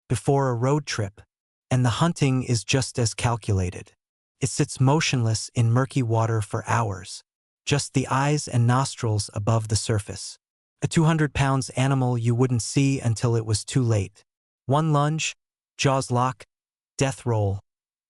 before a road trip, and the hunting is just as calculated. It sits motionless in murky water for hours, just the eyes and nostrils above the surface. A 200-pound animal you wouldn't see until it was too late. One lunge, jaws lock, death roll,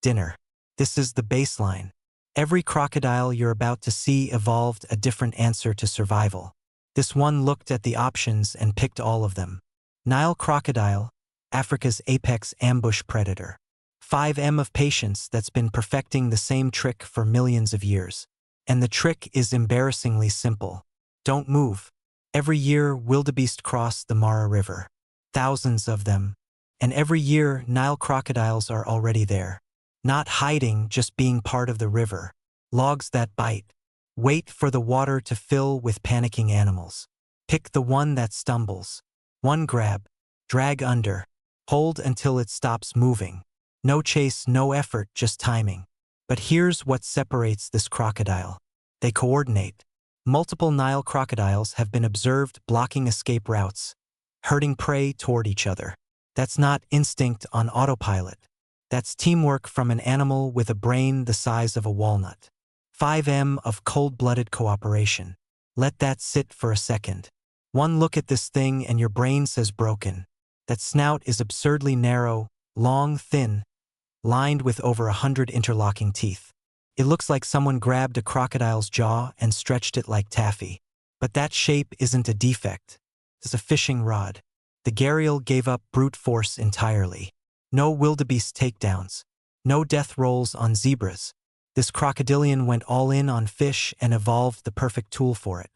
dinner. This is the baseline. Every crocodile you're about to see evolved a different answer to survival. This one looked at the options and picked all of them. Nile crocodile, Africa's apex ambush predator. 5M of patience that's been perfecting the same trick for millions of years. And the trick is embarrassingly simple. Don't move. Every year, wildebeest cross the Mara River. Thousands of them. And every year, Nile crocodiles are already there. Not hiding, just being part of the river. Logs that bite. Wait for the water to fill with panicking animals. Pick the one that stumbles. One grab. Drag under. Hold until it stops moving. No chase, no effort, just timing. But here's what separates this crocodile. They coordinate. Multiple Nile crocodiles have been observed blocking escape routes, herding prey toward each other. That's not instinct on autopilot. That's teamwork from an animal with a brain the size of a walnut. 5M of cold-blooded cooperation. Let that sit for a second. One look at this thing and your brain says broken. That snout is absurdly narrow, long, thin, lined with over 100 interlocking teeth. It looks like someone grabbed a crocodile's jaw and stretched it like taffy. But that shape isn't a defect. It's a fishing rod. The gharial gave up brute force entirely. No wildebeest takedowns. No death rolls on zebras. This crocodilian went all in on fish and evolved the perfect tool for it.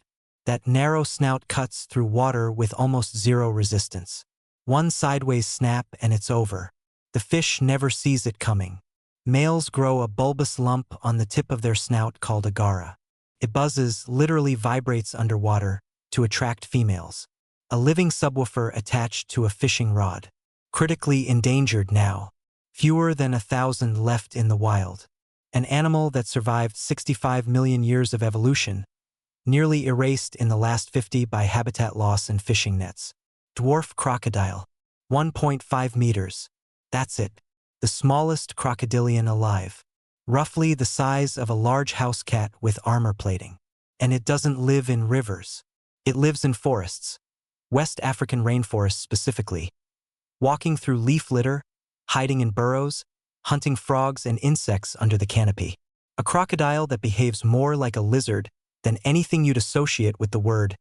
That narrow snout cuts through water with almost zero resistance. One sideways snap and it's over. The fish never sees it coming. Males grow a bulbous lump on the tip of their snout called a gara. It buzzes, literally vibrates underwater, to attract females. A living subwoofer attached to a fishing rod. Critically endangered now. Fewer than 1,000 left in the wild. An animal that survived 65 million years of evolution, nearly erased in the last 50 by habitat loss and fishing nets. Dwarf crocodile. 1.5 meters. That's it. The smallest crocodilian alive. Roughly the size of a large house cat with armor plating. And it doesn't live in rivers. It lives in forests. West African rainforests specifically. Walking through leaf litter, hiding in burrows, hunting frogs and insects under the canopy. A crocodile that behaves more like a lizard than anything you'd associate with the word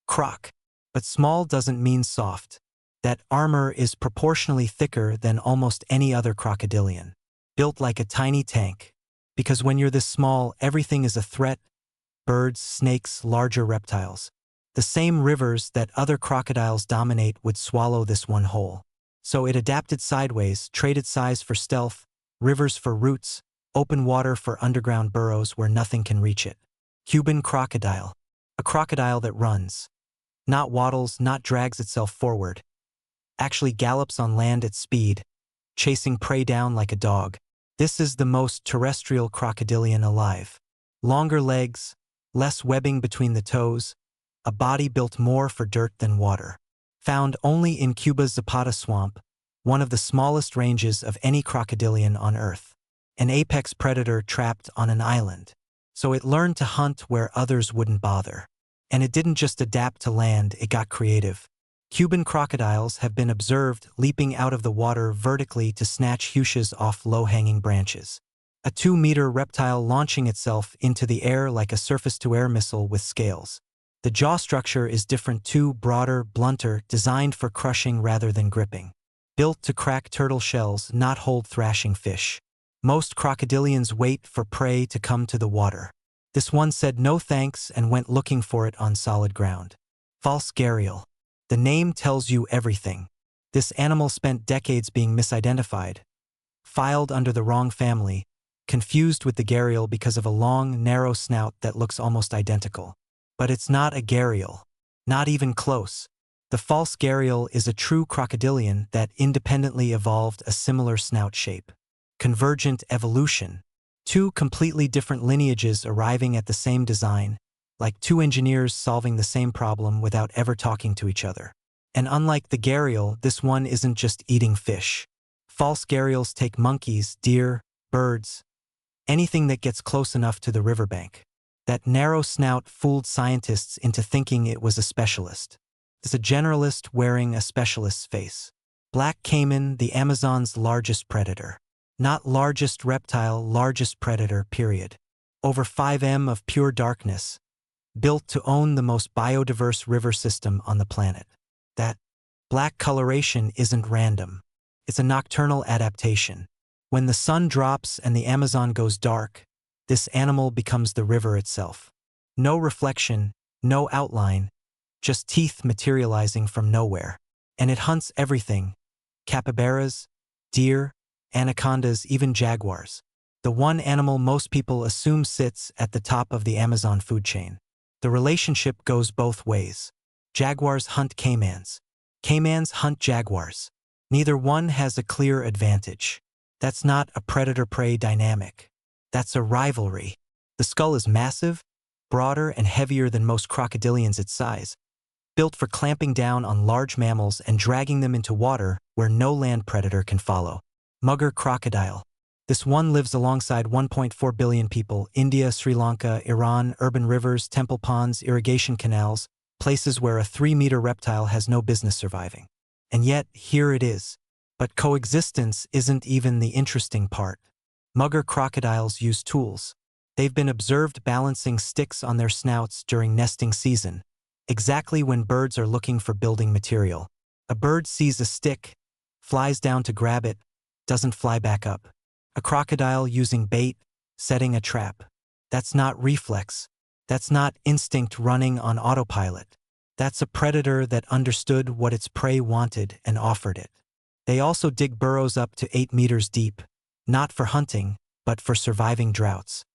croc. But small doesn't mean soft. That armor is proportionally thicker than almost any other crocodilian. Built like a tiny tank. Because when you're this small, everything is a threat. Birds, snakes, larger reptiles. The same rivers that other crocodiles dominate would swallow this one whole. So it adapted sideways, traded size for stealth, rivers for roots, open water for underground burrows where nothing can reach it. Cuban crocodile. A crocodile that runs. Not waddles, not drags itself forward. Actually gallops on land at speed, chasing prey down like a dog. This is the most terrestrial crocodilian alive. Longer legs, less webbing between the toes, a body built more for dirt than water. Found only in Cuba's Zapata swamp, one of the smallest ranges of any crocodilian on Earth. An apex predator trapped on an island. So it learned to hunt where others wouldn't bother. And it didn't just adapt to land, it got creative. Cuban crocodiles have been observed leaping out of the water vertically to snatch hushes off low-hanging branches. A 2-meter reptile launching itself into the air like a surface-to-air missile with scales. The jaw structure is different too, broader, blunter, designed for crushing rather than gripping. Built to crack turtle shells, not hold thrashing fish. Most crocodilians wait for prey to come to the water. This one said no thanks and went looking for it on solid ground. False gharial. The name tells you everything. This animal spent decades being misidentified, filed under the wrong family, confused with the gharial because of a long, narrow snout that looks almost identical. But it's not a gharial. Not even close. The false gharial is a true crocodilian that independently evolved a similar snout shape. Convergent evolution. Two completely different lineages arriving at the same design, like two engineers solving the same problem without ever talking to each other. And unlike the gharial, this one isn't just eating fish. False gharials take monkeys, deer, birds, anything that gets close enough to the riverbank. That narrow snout fooled scientists into thinking it was a specialist. It's a generalist wearing a specialist's face. Black caiman, the Amazon's largest predator. Not largest reptile, largest predator, period. Over 5 m of pure darkness, built to own the most biodiverse river system on the planet. That black coloration isn't random. It's a nocturnal adaptation. When the sun drops and the Amazon goes dark, this animal becomes the river itself. No reflection, no outline, just teeth materializing from nowhere. And it hunts everything: capybaras, deer, anacondas, even jaguars. The one animal most people assume sits at the top of the Amazon food chain. The relationship goes both ways. Jaguars hunt caimans. Caimans hunt jaguars. Neither one has a clear advantage. That's not a predator-prey dynamic. That's a rivalry. The skull is massive, broader and heavier than most crocodilians its size, built for clamping down on large mammals and dragging them into water where no land predator can follow. Mugger crocodile. This one lives alongside 1.4 billion people: India, Sri Lanka, Iran, urban rivers, temple ponds, irrigation canals, places where a 3-meter reptile has no business surviving. And yet, here it is. But coexistence isn't even the interesting part. Mugger crocodiles use tools. They've been observed balancing sticks on their snouts during nesting season, exactly when birds are looking for building material. A bird sees a stick, flies down to grab it, doesn't fly back up. A crocodile using bait, setting a trap. That's not reflex. That's not instinct running on autopilot. That's a predator that understood what its prey wanted and offered it. They also dig burrows up to 8 meters deep, not for hunting, but for surviving droughts.